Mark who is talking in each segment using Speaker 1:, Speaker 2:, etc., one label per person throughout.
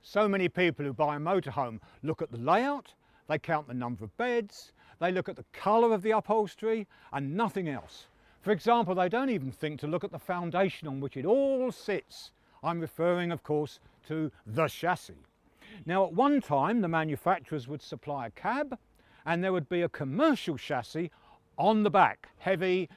Speaker 1: So many people who buy a motorhome look at the layout, they count the number of beds, they look at the colour of the upholstery and nothing else. For example, they don't even think to look at the foundation on which it all sits. I'm referring, of course, to the chassis. Now, at one time, the manufacturers would supply a cab and there would be a commercial chassis on the back, heavy,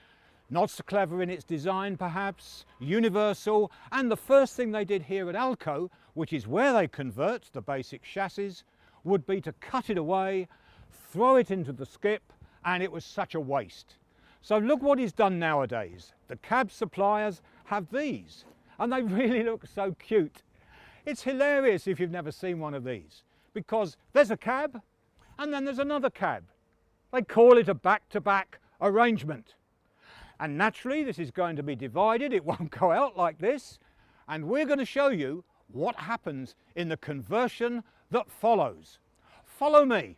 Speaker 1: not so clever in its design perhaps, universal, and the first thing they did here at Alco, which is where they convert the basic chassis, would be to cut it away, throw it into the skip, and it was such a waste. So look what is done nowadays. The cab suppliers have these, and they really look so cute. It's hilarious if you've never seen one of these, because there's a cab, and then there's another cab. They call it a back-to-back arrangement. And naturally, this is going to be divided. It won't go out like this. And we're going to show you what happens in the conversion that follows. Follow me.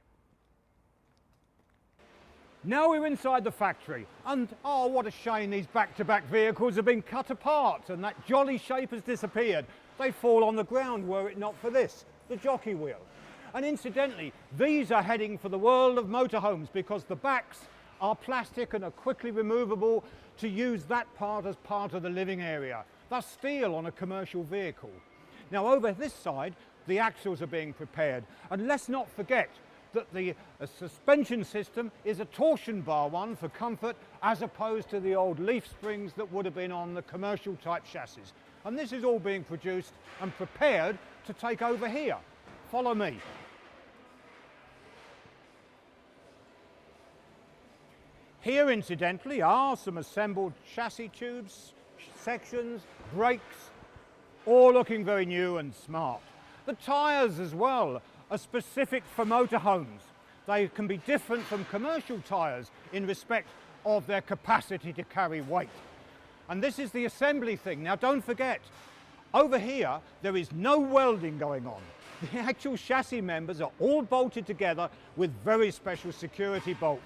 Speaker 1: Now we're inside the factory, and oh, what a shame these back-to-back vehicles have been cut apart and that jolly shape has disappeared. They fall on the ground were it not for this, the jockey wheel. And incidentally, these are heading for the world of motorhomes because the backs are plastic and are quickly removable to use that part as part of the living area. Thus steel on a commercial vehicle. Now over this side, the axles are being prepared. And let's not forget that the suspension system is a torsion bar one for comfort as opposed to the old leaf springs that would have been on the commercial type chassis. And this is all being produced and prepared to take over here. Follow me. Here, incidentally, are some assembled chassis tubes, sections, brakes, all looking very new and smart. The tyres as well are specific for motorhomes. They can be different from commercial tyres in respect of their capacity to carry weight. And this is the assembly thing. Now don't forget, over here there is no welding going on. The actual chassis members are all bolted together with very special security bolts.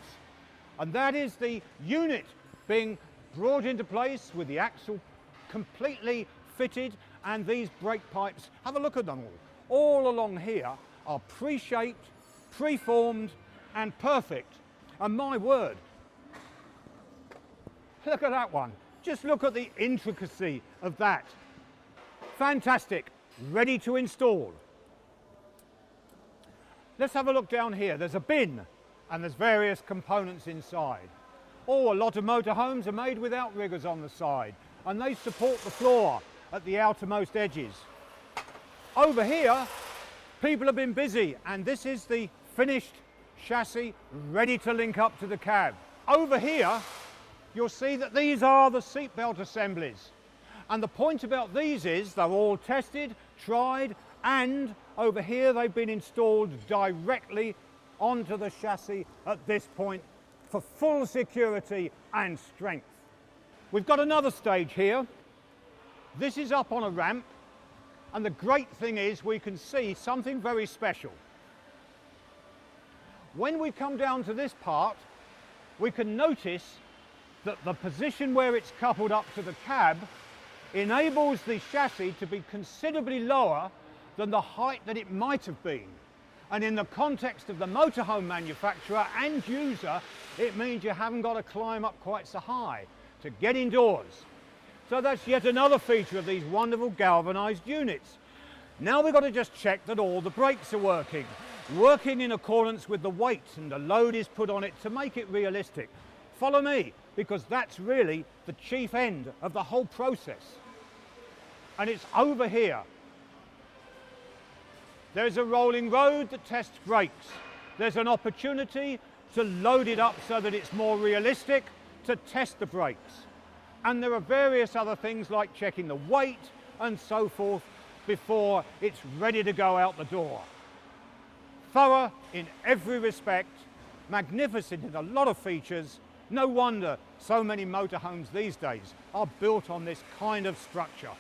Speaker 1: And that is the unit being brought into place with the axle completely fitted, and these brake pipes, have a look at them all along here are pre-shaped, pre-formed and perfect. And my word, look at that one. Just look at the intricacy of that. Fantastic, ready to install. Let's have a look down here. There's a bin and there's various components inside. Oh, a lot of motorhomes are made with outriggers on the side and they support the floor at the outermost edges. Over here, people have been busy and this is the finished chassis ready to link up to the cab. Over here, you'll see that these are the seatbelt assemblies. And the point about these is they're all tested, tried, and over here they've been installed directly onto the chassis at this point for full security and strength. We've got another stage here. This is up on a ramp, and the great thing is we can see something very special. When we come down to this part, we can notice that the position where it's coupled up to the cab enables the chassis to be considerably lower than the height that it might have been. And in the context of the motorhome manufacturer and user, it means you haven't got to climb up quite so high to get indoors. So that's yet another feature of these wonderful galvanized units. Now we've got to just check that all the brakes are working in accordance with the weight and the load is put on it to make it realistic. Follow me, because that's really the chief end of the whole process. And it's over here. There's a rolling road that tests brakes. There's an opportunity to load it up so that it's more realistic to test the brakes. And there are various other things like checking the weight and so forth before it's ready to go out the door. Thorough in every respect, magnificent in a lot of features. No wonder so many motorhomes these days are built on this kind of structure.